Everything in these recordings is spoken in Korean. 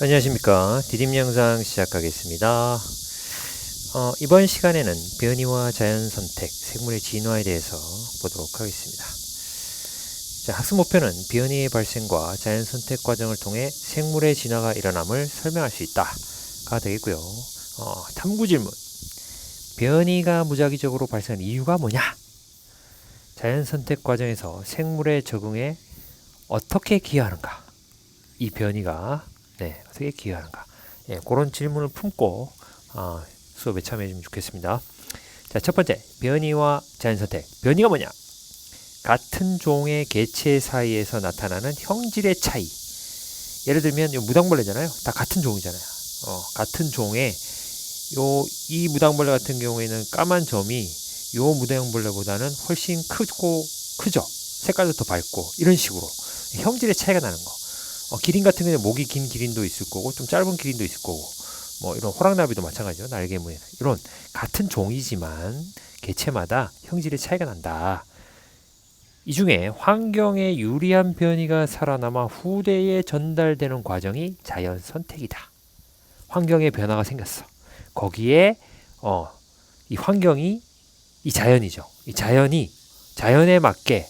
안녕하십니까. 디딤 영상 시작하겠습니다. 이번 시간에는 변이와 자연선택, 생물의 진화에 대해서 보도록 하겠습니다. 자, 학습 목표는 변이의 발생과 자연선택 과정을 통해 생물의 진화가 일어남을 설명할 수 있다가 되겠고요. 탐구 질문. 변이가 무작위적으로 발생한 이유가 뭐냐? 자연선택 과정에서 생물의 적응에 어떻게 기여하는가? 이 변이가 어떻게 기여하는가? 그런 질문을 품고 수업에 참여해주면 좋겠습니다. 자, 첫 번째, 변이와 자연선택. 변이가 뭐냐? 같은 종의 개체 사이에서 나타나는 형질의 차이. 예를 들면 무당벌레잖아요. 다 같은 종이잖아요. 같은 종의 이 무당벌레 같은 경우에는 까만 점이 요 무당벌레보다는 훨씬 크죠. 색깔도 더 밝고 이런 식으로 형질의 차이가 나는 거. 기린 같은 경우는 목이 긴 기린도 있을 거고 좀 짧은 기린도 있을 거고 뭐 이런 호랑나비도 마찬가지죠. 날개무늬 이런 같은 종이지만 개체마다 형질의 차이가 난다. 이 중에 환경에 유리한 변이가 살아남아 후대에 전달되는 과정이 자연 선택이다. 환경에 변화가 생겼어. 거기에 이 환경이 이 자연이죠. 이 자연에 맞게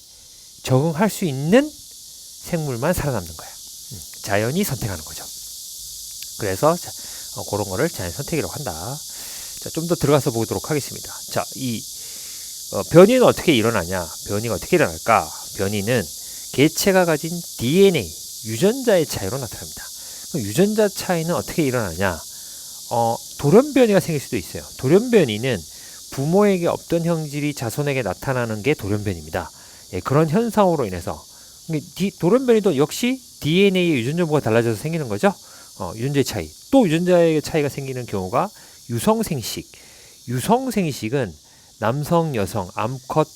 적응할 수 있는 생물만 살아남는 거야. 자연이 선택하는 거죠. 그래서 그런 거를 자연 선택이라고 한다. 자, 좀 더 들어가서 보도록 하겠습니다. 자, 이 변이는 어떻게 일어나냐? 변이가 어떻게 일어날까? 변이는 개체가 가진 DNA, 유전자의 차이로 나타납니다. 그럼 유전자 차이는 어떻게 일어나냐? 돌연 변이가 생길 수도 있어요. 돌연 변이는 부모에게 없던 형질이 자손에게 나타나는 게 돌연 변이입니다. 그런 현상으로 인해서 돌연 변이도 역시 DNA의 유전자 부가 달라져서 생기는 거죠. 유전자의 차이. 또 유전자의 차이가 생기는 경우가 유성생식. 유성생식은 남성, 여성, 암컷,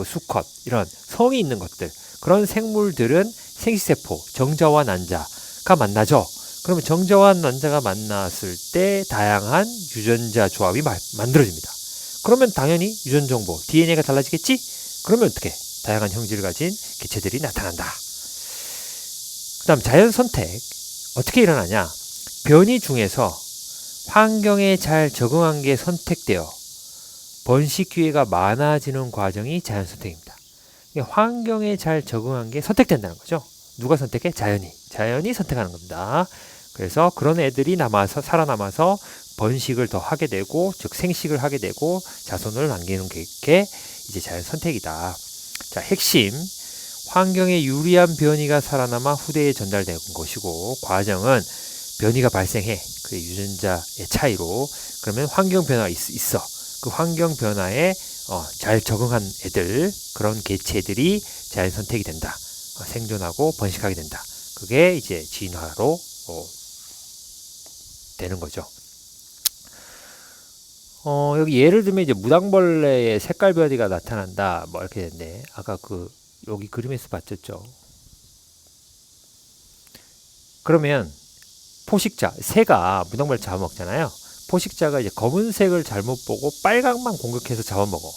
수컷 이런 성이 있는 것들. 그런 생물들은 생식세포, 정자와 난자가 만나죠. 그러면 정자와 난자가 만났을 때 다양한 유전자 조합이 만들어집니다. 그러면 당연히 유전 정보, DNA가 달라지겠지? 그러면 어떻게? 다양한 형질을 가진 개체들이 나타난다. 그 다음 자연 선택. 어떻게 일어나냐? 변이 중에서 환경에 잘 적응한 게 선택되어 번식 기회가 많아지는 과정이 자연 선택입니다. 환경에 잘 적응한 게 선택된다는 거죠. 누가 선택해? 자연이 선택하는 겁니다. 그래서 그런 애들이 살아남아서 번식을 더 하게 되고, 즉 생식을 하게 되고 자손을 남기는 게 이제 자연 선택이다. 자, 핵심. 환경에 유리한 변이가 살아남아 후대에 전달된 것이고, 과정은 변이가 발생해. 그 유전자의 차이로. 그러면 환경 변화가 있어. 그 환경 변화에 잘 적응한 애들, 그런 개체들이 자연 선택이 된다. 생존하고 번식하게 된다. 그게 이제 진화로 되는 거죠. 여기 예를 들면 이제 무당벌레의 색깔 변이가 나타난다. 뭐 이렇게 되는데, 아까 여기 그림에서 봤었죠. 그러면 포식자, 새가 무당벌레 잡아먹잖아요. 포식자가 이제 검은색을 잘못 보고 빨강만 공격해서 잡아먹어.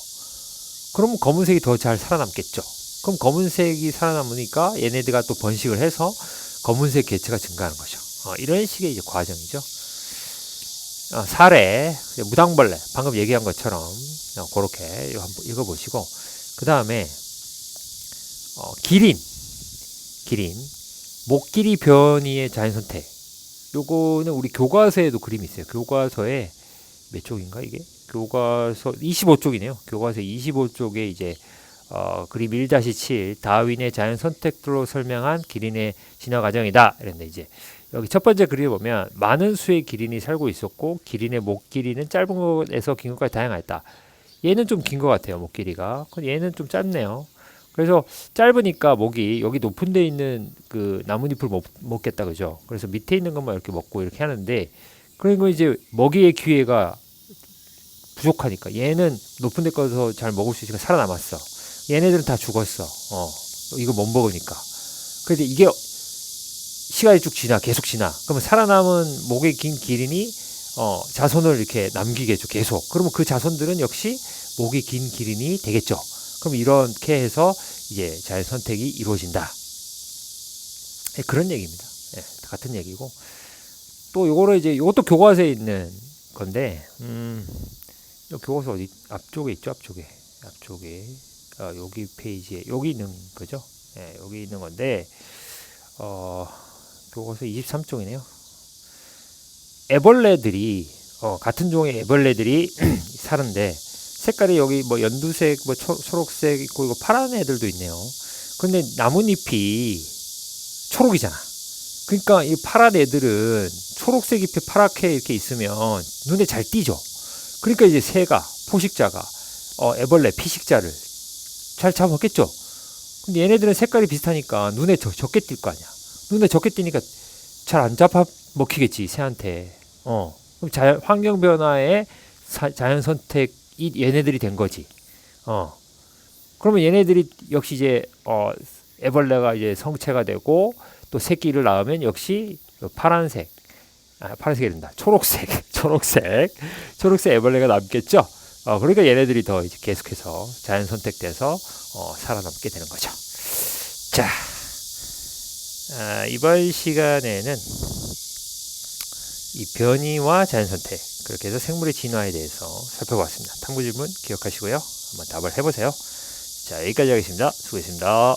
그럼 검은색이 더 잘 살아남겠죠. 그럼 검은색이 살아남으니까 얘네들가 또 번식을 해서 검은색 개체가 증가하는 거죠. 이런 식의 이제 과정이죠. 사례, 무당벌레, 방금 얘기한 것처럼 그렇게 한번 읽어보시고, 그 다음에 기린, 목길이 변이의 자연선택. 요거는 우리 교과서에도 그림이 있어요. 교과서에 몇 쪽인가 이게? 교과서 25쪽이네요. 교과서 25쪽에 이제 그림 1-7 다윈의 자연선택으로 설명한 기린의 진화 과정이다. 이랬는데 이제 여기 첫 번째 그림을 보면 많은 수의 기린이 살고 있었고 기린의 목 길이는 짧은 것에서 긴 것까지 다양했다. 얘는 좀 긴 것 같아요. 목 길이가. 얘는 좀 짧네요. 그래서 짧으니까 목이 여기 높은 데 있는 그 나뭇잎을 못 먹겠다 그죠? 그래서 밑에 있는 것만 이렇게 먹고 이렇게 하는데, 그리고 이제 먹이의 기회가 부족하니까 얘는 높은 데 가서 잘 먹을 수 있으니까 살아남았어. 얘네들은 다 죽었어. 이거 못 먹으니까. 그래서 이게 시간이 쭉 계속 지나. 그러면 살아남은 목의 긴 기린이 자손을 이렇게 남기겠죠. 계속. 그러면 그 자손들은 역시 목이 긴 기린이 되겠죠. 그럼 이렇게 해서 이제 자연 선택이 이루어진다. 그런 얘기입니다. 예, 같은 얘기고. 또 요거를 이제 요것도 교과서에 있는 건데, 요 교과서 어디 앞쪽에 있죠? 앞쪽에 여기 페이지에 여기 있는 거죠? 예, 여기 있는 건데, 교과서 23쪽이네요. 애벌레들이 같은 종의 애벌레들이 사는데 색깔이 여기 뭐 연두색, 뭐 초록색 있고 이거 파란 애들도 있네요. 근데 나뭇잎이 초록이잖아. 그러니까 이 파란 애들은 초록색 잎에 파랗게 이렇게 있으면 눈에 잘 띄죠. 그러니까 이제 새가 포식자가 애벌레 피식자를 잘 잡아먹겠죠. 근데 얘네들은 색깔이 비슷하니까 눈에 적게 띌 거 아니야. 눈에 적게 띄니까 잘 안 잡아 먹히겠지 새한테. 그럼 환경 변화의 자연 선택이 얘네들이 된 거지. 그러면 얘네들이 역시 이제 애벌레가 이제 성체가 되고 또 새끼를 낳으면 역시 파란색이 된다. 초록색 애벌레가 남겠죠. 그러니까 얘네들이 더 이제 계속해서 자연 선택돼서 살아남게 되는 거죠. 자, 이번 시간에는 이 변이와 자연 선택, 그렇게 해서 생물의 진화에 대해서 살펴봤습니다. 탐구 질문 기억하시고요. 한번 답을 해보세요. 자, 여기까지 하겠습니다. 수고했습니다.